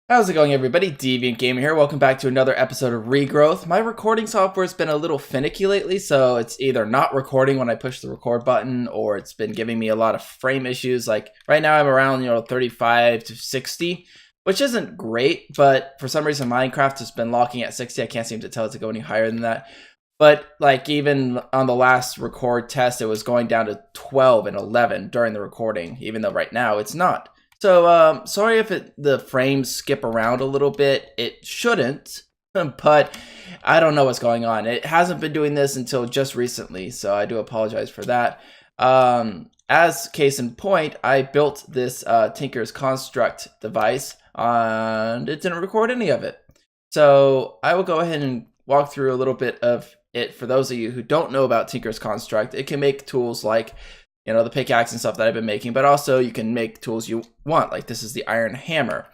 How's it going, everybody? Deviant Gamer here. Welcome back to another episode of Regrowth. My recording software's been a little finicky lately, so it's either not recording when I push the record button, or it's been giving me a lot of frame issues. Like right now, I'm around 35 to 60, which isn't great. But for some reason, Minecraft has been locking at 60. I can't seem to tell it to go any higher than that. But like even on the last record test, it was going down to 12 and 11 during the recording, even though right now it's not. So, sorry if the frames skip around a little bit. It shouldn't, but I don't know what's going on. It hasn't been doing this until just recently, so I do apologize for that. As case in point, I built this Tinker's Construct device, and it didn't record any of it. So I will go ahead and walk through a little bit of it for those of you who don't know about Tinker's Construct. It can make tools like the pickaxe and stuff that I've been making, but also you can make tools you want. Like this is the iron hammer.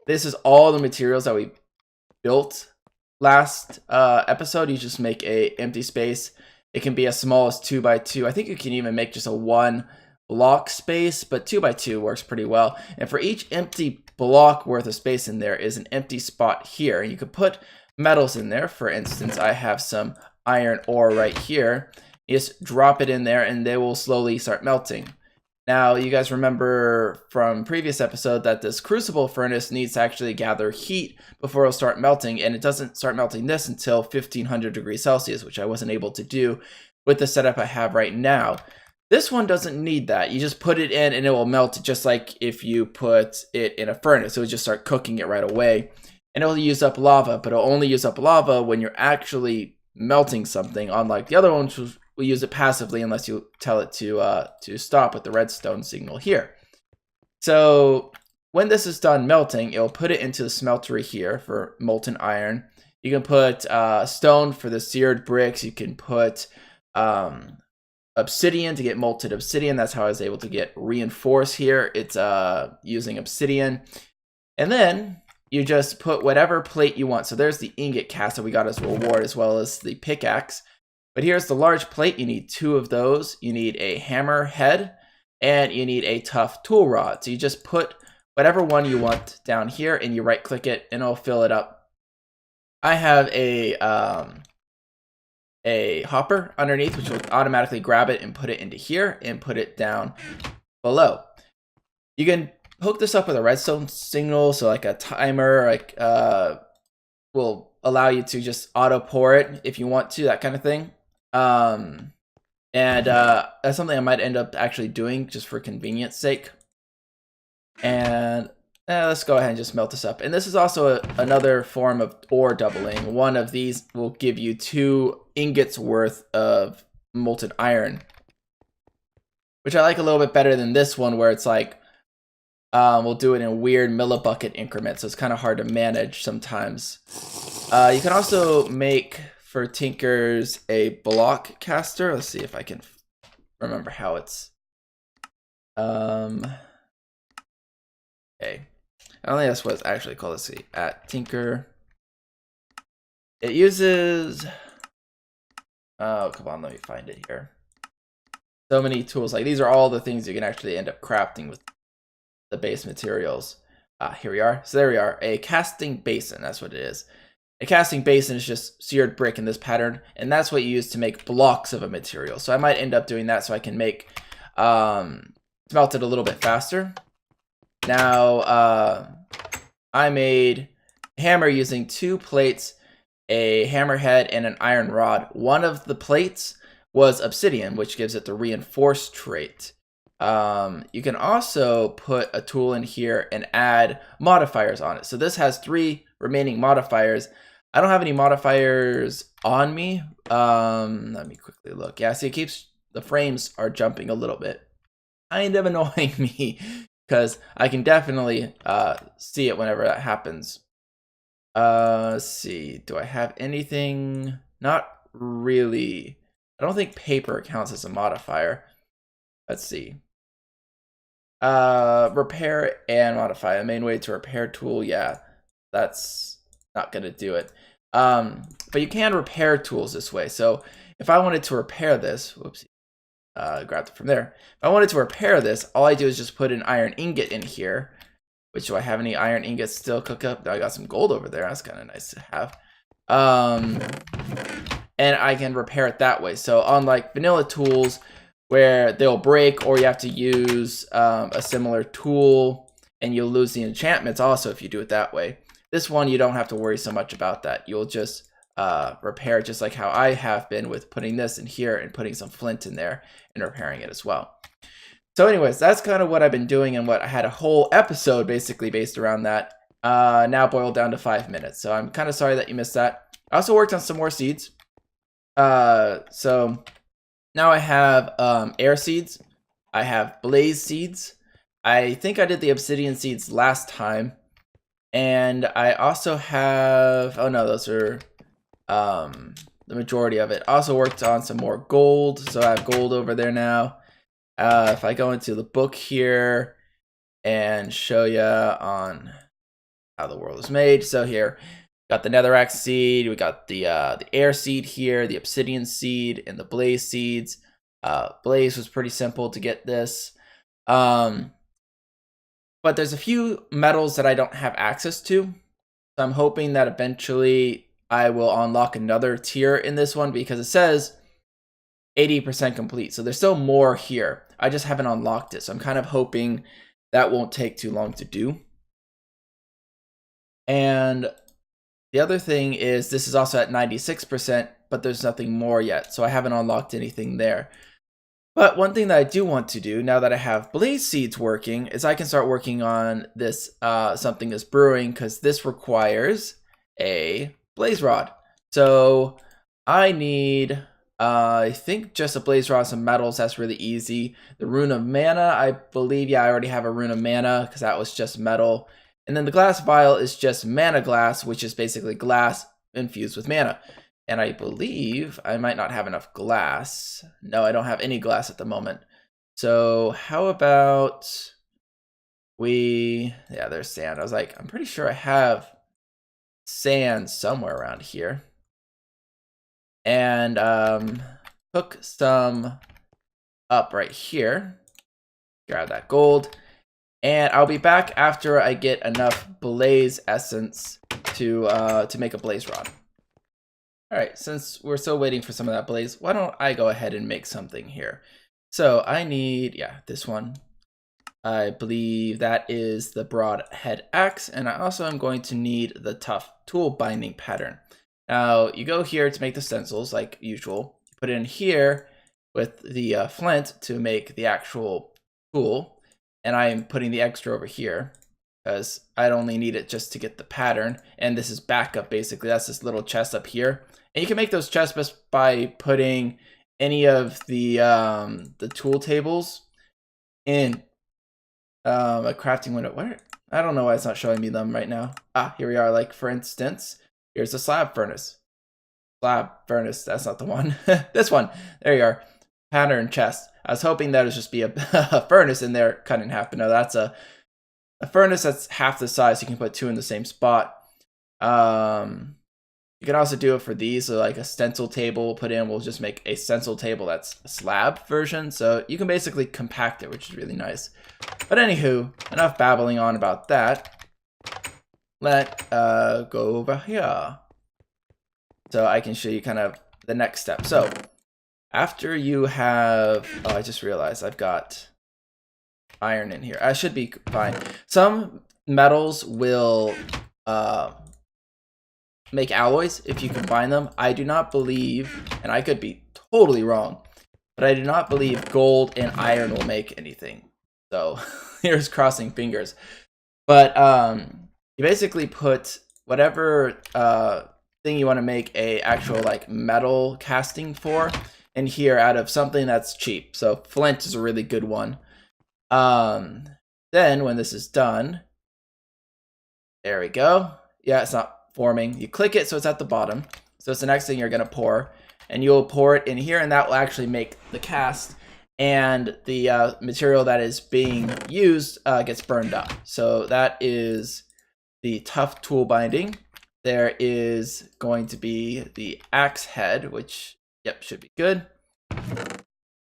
This is all the materials that we built last episode. You just make a empty space. It can be as small as 2x2. I think you can even make just a 1 block space, but 2x2 works pretty well. And for each empty block worth of space in there is an empty spot here. You could put metals in there. For instance, I have some iron ore right here. You just drop it in there and they will slowly start melting. Now, you guys remember from previous episode that this crucible furnace needs to actually gather heat before it'll start melting, and it doesn't start melting this until 1500 degrees Celsius, which I wasn't able to do with the setup I have right now. This one doesn't need that. You just put it in and it will melt just like if you put it in a furnace. It will just start cooking it right away. And it'll use up lava, but it'll only use up lava when you're actually melting something, unlike the other ones, which will use it passively unless you tell it to stop with the redstone signal here. So when this is done melting, it'll put it into the smeltery here for molten iron. You can put stone for the seared bricks. You can put obsidian to get molten obsidian. That's how I was able to get reinforced here. It's using obsidian. And then you just put whatever plate you want. So there's the ingot cast that we got as a reward, as well as the pickaxe. But here's the large plate. You need 2 of those. You need a hammer head, and you need a tough tool rod. So you just put whatever one you want down here, and you right click it, and it'll fill it up. I have a hopper underneath, which will automatically grab it and put it into here, and put it down below. You can hook this up with a redstone signal, so like a timer, like will allow you to just auto pour it if you want to, that kind of thing. That's something I might end up actually doing just for convenience sake. And let's go ahead and just melt this up. And this is also another form of ore doubling. One of these will give you 2 ingots worth of molten iron, which I like a little bit better than this one, where it's like we'll do it in weird millibucket increments, so it's kind of hard to manage sometimes. You can also make, for Tinkers, a block caster. Let's see if I can remember how it's... Okay. I don't think that's what it's actually called. Let's see. At Tinker. It uses... Oh, come on, let me find it here. So many tools. Like, these are all the things you can actually end up crafting with the base materials. Here we are. So there we are. A casting basin. That's what it is. A casting basin is just seared brick in this pattern, and that's what you use to make blocks of a material. So I might end up doing that so I can make smelt it a little bit faster. Now, I made a hammer using 2 plates, a hammerhead, and an iron rod. One of the plates was obsidian, which gives it the reinforced trait. You can also put a tool in here and add modifiers on it. So this has 3 remaining modifiers. I don't have any modifiers on me. Let me quickly look. Yeah, see, it keeps, the frames are jumping a little bit. Kind of annoying me, because I can definitely see it whenever that happens. Let's see, do I have anything? Not really. I don't think paper counts as a modifier. Let's see. Repair and modify. The main way to repair tool, yeah, that's not gonna do it. But you can repair tools this way. So if I wanted to repair this, whoopsie, grabbed it from there. If I wanted to repair this, all I do is just put an iron ingot in here, which, do I have any iron ingots still cook up? I got some gold over there. That's kind of nice to have. And I can repair it that way. So unlike vanilla tools where they'll break, or you have to use a similar tool and you'll lose the enchantments also if you do it that way. This one, you don't have to worry so much about that. You'll just repair it just like how I have been with putting this in here and putting some flint in there and repairing it as well. So anyways, that's kind of what I've been doing, and what I had a whole episode basically based around that. Now boiled down to 5 minutes. So I'm kind of sorry that you missed that. I also worked on some more seeds. So now I have air seeds. I have blaze seeds. I think I did the obsidian seeds last time. And I also have, oh no, those are the majority of it. I also worked on some more gold. So I have gold over there now. If I go into the book here and show you on how the world is made. So here, got the netherrack seed, we got the air seed here, the obsidian seed, and the blaze seeds. Blaze was pretty simple to get this. But there's a few metals that I don't have access to. So I'm hoping that eventually I will unlock another tier in this one, because it says 80% complete. So there's still more here. I just haven't unlocked it. So I'm kind of hoping that won't take too long to do. And the other thing is this is also at 96%, but there's nothing more yet. So I haven't unlocked anything there. But one thing that I do want to do now that I have blaze seeds working is I can start working on this something is brewing, because this requires a blaze rod. So I need I think just a blaze rod, some metals. That's really easy. The rune of mana, I believe, yeah, I already have a rune of mana because that was just metal. And then the glass vial is just mana glass, which is basically glass infused with mana. And I believe I might not have enough glass. No, I don't have any glass at the moment. So how about yeah, there's sand. I was like, I'm pretty sure I have sand somewhere around here. And hook some up right here. Grab that gold. And I'll be back after I get enough blaze essence to make a blaze rod. Alright, since we're still waiting for some of that blaze, why don't I go ahead and make something here. So I need, yeah, this one. I believe that is the broadhead axe, and I also am going to need the tough tool binding pattern. Now, you go here to make the stencils, like usual. You put it in here with the flint to make the actual tool. And I am putting the extra over here because I'd only need it just to get the pattern. And this is backup, basically. That's this little chest up here. And you can make those chests just by putting any of the tool tables in a crafting window. Where? I don't know why it's not showing me them right now. Ah, here we are. Like, for instance, here's a slab furnace. Slab furnace, that's not the one. This one. There you are. Pattern chest. I was hoping that would just be a furnace in there cut in half, but no, that's a furnace that's half the size. You can put two in the same spot. You can also do it for these, so like a stencil table we'll put in. We'll just make a stencil table that's a slab version, so you can basically compact it, which is really nice. But anywho, enough babbling on about that. Let's go over here, so I can show you kind of the next step. So after you have, oh, I just realized I've got iron in here. I should be fine. Some metals will make alloys if you combine them. I do not believe, and I could be totally wrong, but I do not believe gold and iron will make anything. So here's crossing fingers. But you basically put whatever thing you want to make a actual like metal casting for in here out of something that's cheap. So flint is a really good one. Then when this is done, there we go. Yeah, it's not forming. You click it so it's at the bottom. So it's the next thing you're going to pour, and you'll pour it in here, and that will actually make the cast, and the material that is being used gets burned up. So that is the tough tool binding. There is going to be the axe head, which, yep, should be good.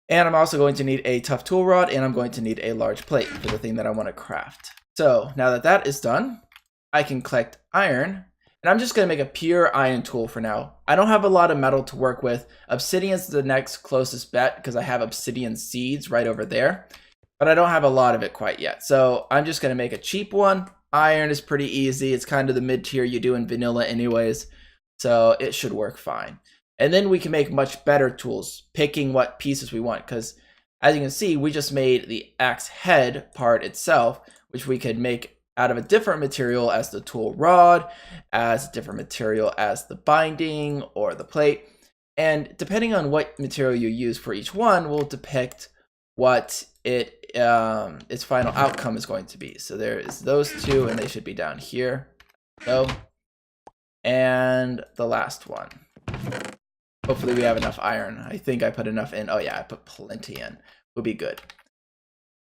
And I'm also going to need a tough tool rod, and I'm going to need a large plate for the thing that I want to craft. So now that that is done, I can collect iron, and I'm just going to make a pure iron tool for now. I don't have a lot of metal to work with. Obsidian's the next closest bet because I have obsidian seeds right over there, but I don't have a lot of it quite yet. So I'm just going to make a cheap one. Iron is pretty easy. It's kind of the mid-tier you do in vanilla anyways, so it should work fine. And then we can make much better tools, picking what pieces we want, because as you can see, we just made the axe head part itself, which we could make out of a different material as the tool rod, as a different material as the binding or the plate. And depending on what material you use for each one will depict what its final outcome is going to be. So there is those two, and they should be down here. So, and the last one. Hopefully we have enough iron. I think I put enough in. Oh yeah, I put plenty in. Will be good.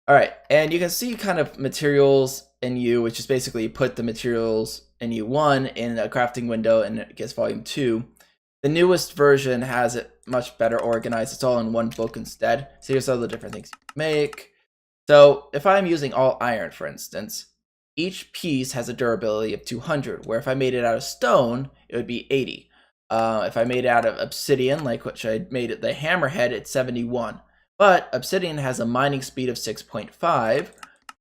All right, and you can see kind of materials in U, which is basically you put the materials in U1 in a crafting window, and it gets volume 2. The newest version has it much better organized. It's all in one book instead. So here's all the different things you can make. So if I'm using all iron, for instance, each piece has a durability of 200, where if I made it out of stone, it would be 80. If I made it out of obsidian, like which I made it the hammerhead, it's 71. But obsidian has a mining speed of 6.5,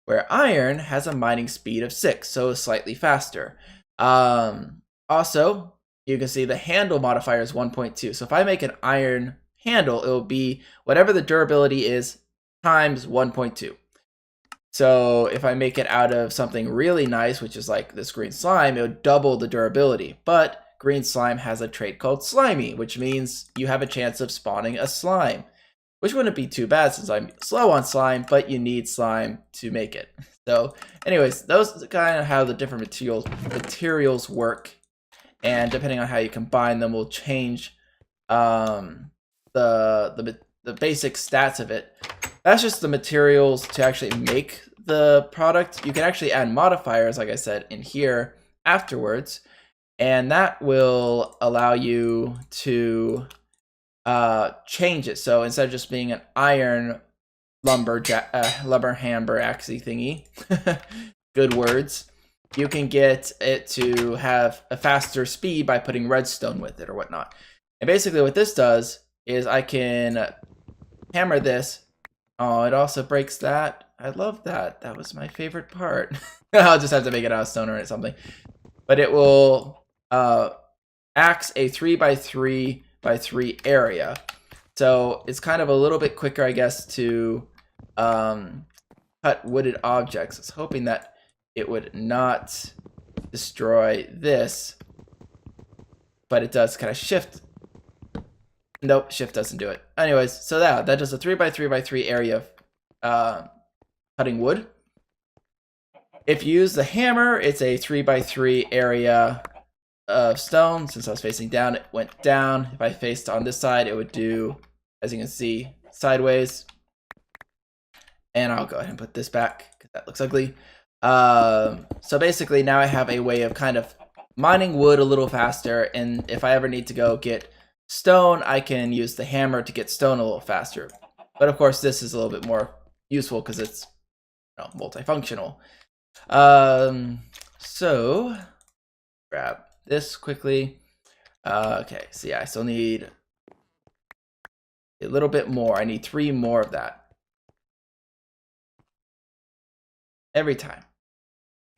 where iron has a mining speed of 6, so slightly faster. Also, you can see the handle modifier is 1.2. So if I make an iron handle, it will be whatever the durability is times 1.2. So if I make it out of something really nice, which is like this green slime, it would double the durability. But green slime has a trait called slimy, which means you have a chance of spawning a slime, which wouldn't be too bad since I'm slow on slime, but you need slime to make it. So anyways, those are kind of how the different materials work. And depending on how you combine them will change the basic stats of it. That's just the materials to actually make the product. You can actually add modifiers, like I said, in here afterwards. And that will allow you to change it. So instead of just being an iron lumber hammer axey thingy, good words, you can get it to have a faster speed by putting redstone with it or whatnot. And basically what this does is I can hammer this. Oh, it also breaks that. I love that. That was my favorite part. I'll just have to make it out of stone or something. But it will axe a 3x3x3 area. So it's kind of a little bit quicker, I guess, to cut wooded objects. I was hoping that it would not destroy this, but it does kind of shift. Nope, shift doesn't do it. Anyways, so that does a 3x3x3 area of cutting wood. If you use the hammer, it's a 3x3 area of stone. Since I was facing down, it went down. If I faced on this side, it would do, as you can see, sideways. And I'll go ahead and put this back because that looks ugly. So basically now I have a way of kind of mining wood a little faster, and if I ever need to go get stone, I can use the hammer to get stone a little faster. But of course this is a little bit more useful because it's, you know, multifunctional. So grab this quickly. Okay, so yeah, I still need a little bit more. I need 3 more of that every time.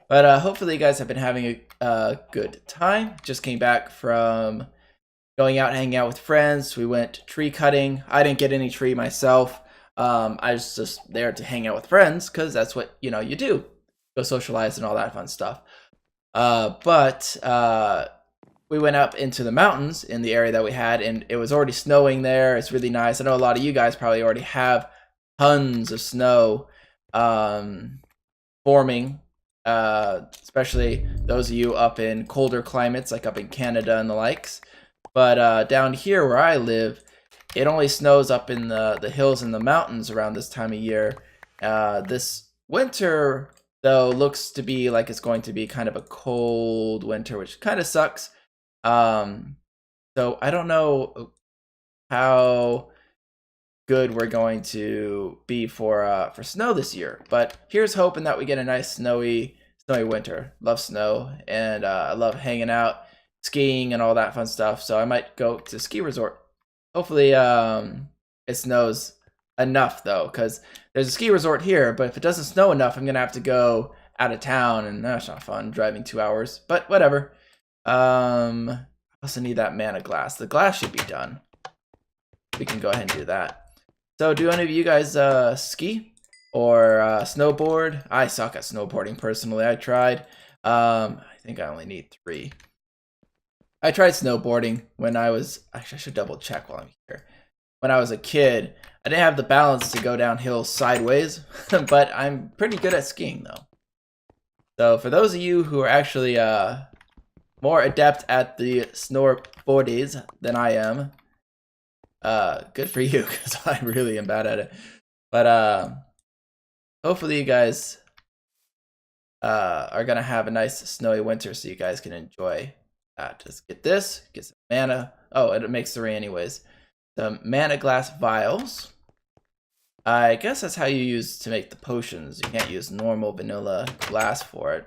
But hopefully you guys have been having a good time. Just came back from going out and hanging out with friends. We went tree cutting. I didn't get any tree myself. I was just there to hang out with friends because that's what, you know, you do. Go socialize and all that fun stuff. But we went up into the mountains in the area that we had, and it was already snowing there. It's really nice. I know a lot of you guys probably already have tons of snow forming, especially those of you up in colder climates like up in Canada and the likes. But down here where I live, it only snows up in the hills and the mountains around this time of year. This winter, though, looks to be like it's going to be kind of a cold winter, which kind of sucks. So I don't know how good we're going to be for snow this year. But here's hoping that we get a nice snowy winter. Love snow, and I love hanging out, skiing, and all that fun stuff. So I might go to ski resort. Hopefully, it snows enough though, because there's a ski resort here. But if it doesn't snow enough, I'm gonna have to go out of town, and that's not fun. Driving 2 hours, but whatever. I also need that mana glass. The glass should be done. We can go ahead and do that. So, do any of you guys ski or snowboard? I suck at snowboarding personally. I tried. I think I only need 3. I tried snowboarding when I was, actually I should double check while I'm here. When I was a kid, I didn't have the balance to go downhill sideways, but I'm pretty good at skiing though. So for those of you who are actually more adept at the snowboardies than I am, good for you, because I really am bad at it. But hopefully you guys are gonna have a nice snowy winter, so you guys can enjoy that. Just get this, get some mana. Oh, it makes 3 anyways. The mana glass vials. I guess that's how you use to make the potions. You can't use normal vanilla glass for it.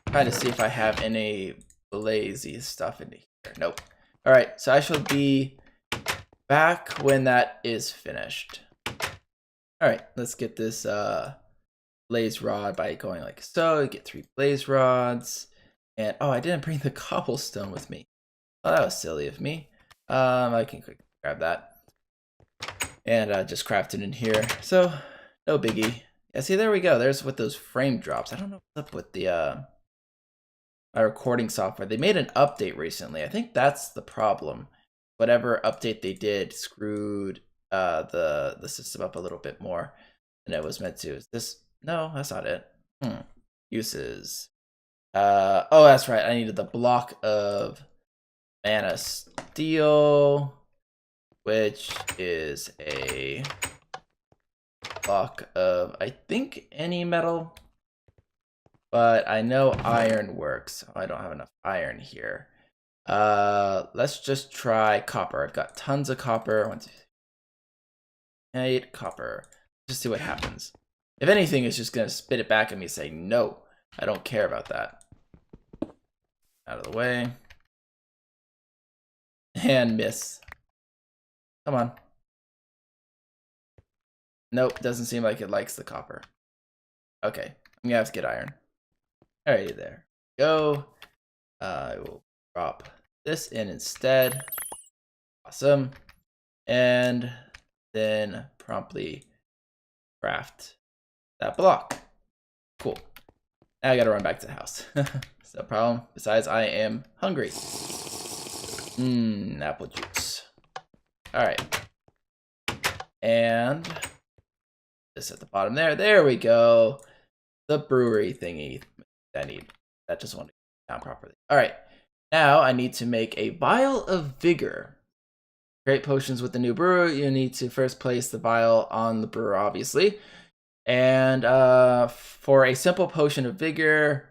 Trying to see if I have any blazy stuff in here. Nope. All right, so I shall be back when that is finished. All right, let's get this blaze rod by going like so. Get 3 blaze rods, and oh, I didn't bring the cobblestone with me. Oh, that was silly of me. I can quickly grab that and just craft it in here. So no biggie. Yeah, see, there we go. There's with those frame drops. I don't know what's up with the my recording software. They made an update recently. I think that's the problem. Whatever update they did screwed the system up a little bit more than it was meant to. Is this? No, that's not it. Uses. Oh, that's right. I needed the block of mana steel, which is a block of, I think, any metal, but I know iron works. I don't have enough iron here. Let's just try copper. I've got tons of copper. 1, 2, 8 copper. Just see what happens. If anything, it's just gonna spit it back at me saying, no, I don't care about that. Out of the way. And miss. Come on. Nope, doesn't seem like it likes the copper. Okay, I'm gonna have to get iron. Alrighty, there. Go. I will drop this in instead. Awesome. And then promptly craft that block. Cool. Now I gotta run back to the house. It's no problem. Besides, I am hungry. Apple juice. Alright. And this at the bottom there. There we go. The brewery thingy I need. That just wanted to get down properly. Alright. Now I need to make a vial of vigor. Create potions with the new brewer. You need to first place the vial on the brewer, obviously. And for a simple potion of vigor,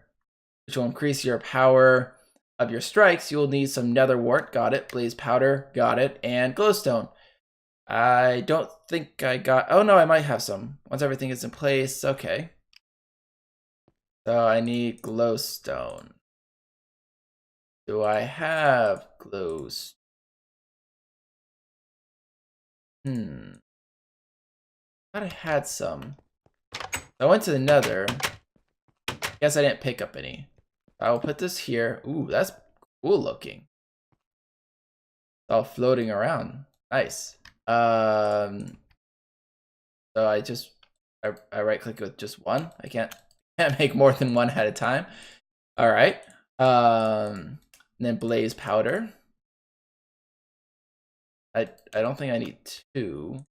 which will increase your power of your strikes, you will need some nether wart, got it, blaze powder, got it, and glowstone. I don't think I got, oh no, I might have some. Once everything is in place, okay. So I need glowstone. Do I have glowstone? I thought I had some. I went to the nether. Guess I didn't pick up any. I will put this here. Ooh, that's cool looking. It's all floating around. Nice. So I right click with just one. I can't make more than one at a time. All right. And then blaze powder. I don't think I need 2.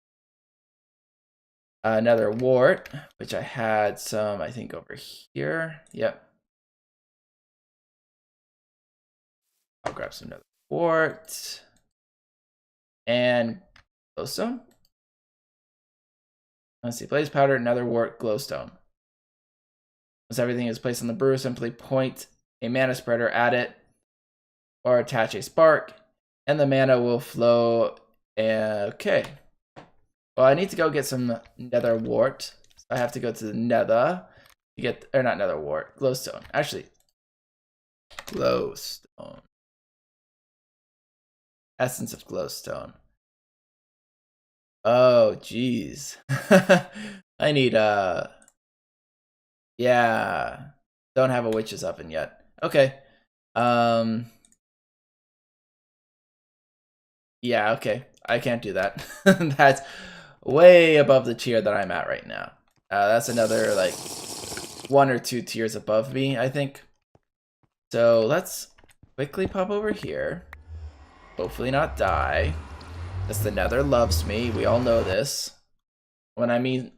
Another wart, which I had some, I think, over here. Yep. I'll grab some another wart. And glowstone. Let's see, blaze powder, another wart, glowstone. Once everything is placed on the brewer, simply point a mana spreader at it or attach a spark, and the mana will flow. Okay. Well, I need to go get some nether wart. So I have to go to the nether to get, or not nether wart, glowstone. Actually, glowstone. Essence of glowstone. Oh, jeez. I need, yeah. Don't have a witch's oven yet. Okay. Yeah, okay. I can't do that. That's way above the tier that I'm at right now. That's another, like, 1 or 2 tiers above me, I think. So let's quickly pop over here. Hopefully not die. Because the nether loves me. We all know this. When I mean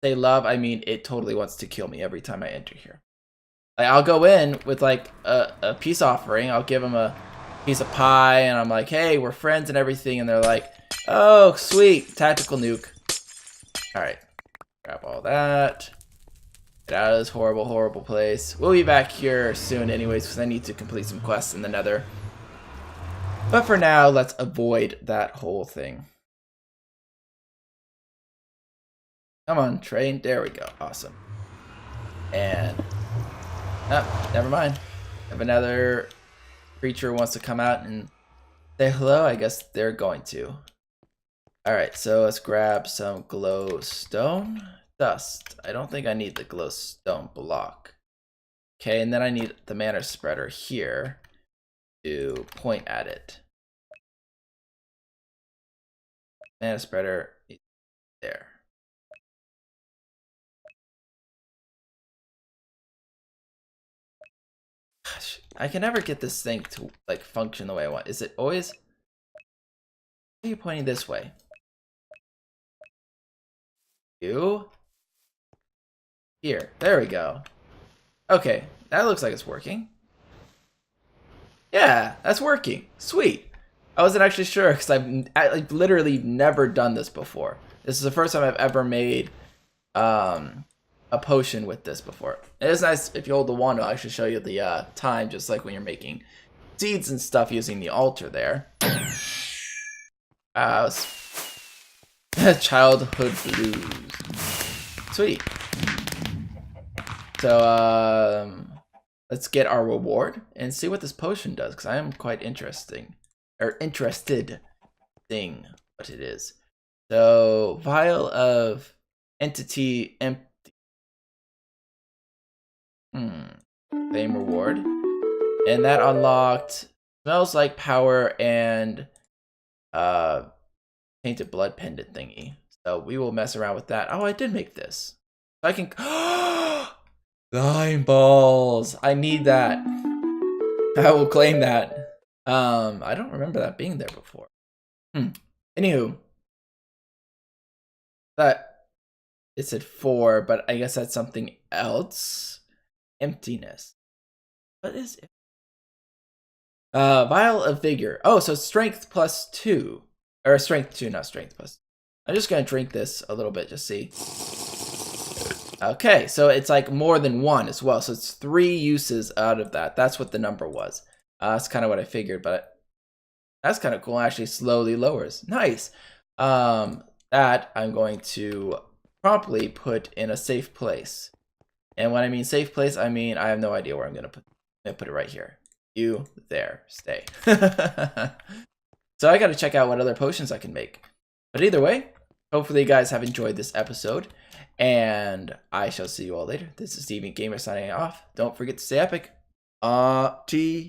say love, I mean it totally wants to kill me every time I enter here. Like, I'll go in with like a peace offering. I'll give them a piece of pie and I'm like, hey, we're friends and everything. And they're like, oh, sweet. Tactical nuke. Alright. Grab all that. Get out of this horrible, horrible place. We'll be back here soon anyways because I need to complete some quests in the nether. But for now, let's avoid that whole thing. Come on, train. There we go. Awesome. And... oh, never mind. If another creature wants to come out and say hello, I guess they're going to. Alright, so let's grab some glowstone dust. I don't think I need the glowstone block. Okay, and then I need the mana spreader here to point at it. Mana spreader there. Gosh, I can never get this thing to like function the way I want. Is it always? Why are you pointing this way? You? Here. There we go. Okay, that looks like it's working. Yeah, that's working. Sweet. I wasn't actually sure because I've literally never done this before. This is the first time I've ever made a potion with this before. It is nice if you hold the wand, it'll actually show you the time, just like when you're making seeds and stuff using the altar there. Childhood blues. Sweet. So let's get our reward and see what this potion does, because I am quite interested in what it is. So vial of entity empty. Fame reward. And that unlocked smells like power and tainted blood pendant thingy. So we will mess around with that. Oh, I did make this. I can slime balls. I need that. I will claim that. I don't remember that being there before. Anywho. That it said 4, but I guess that's something else. Emptiness. What is it? Vial of vigor. Oh, so strength +2. Or strength 2, not strength plus. I'm just gonna drink this a little bit, just see. Okay, so it's like more than 1 as well. So it's 3 uses out of that. That's what the number was. That's kind of what I figured, but that's kind of cool. It actually slowly lowers. Nice. That I'm going to promptly put in a safe place. And when I mean safe place, I mean I have no idea where I'm gonna put. I'm gonna put it right here. You there, stay. So I gotta check out what other potions I can make. But either way, hopefully you guys have enjoyed this episode, and I shall see you all later. This is DeviantGamer signing off. Don't forget to stay epic. Adios.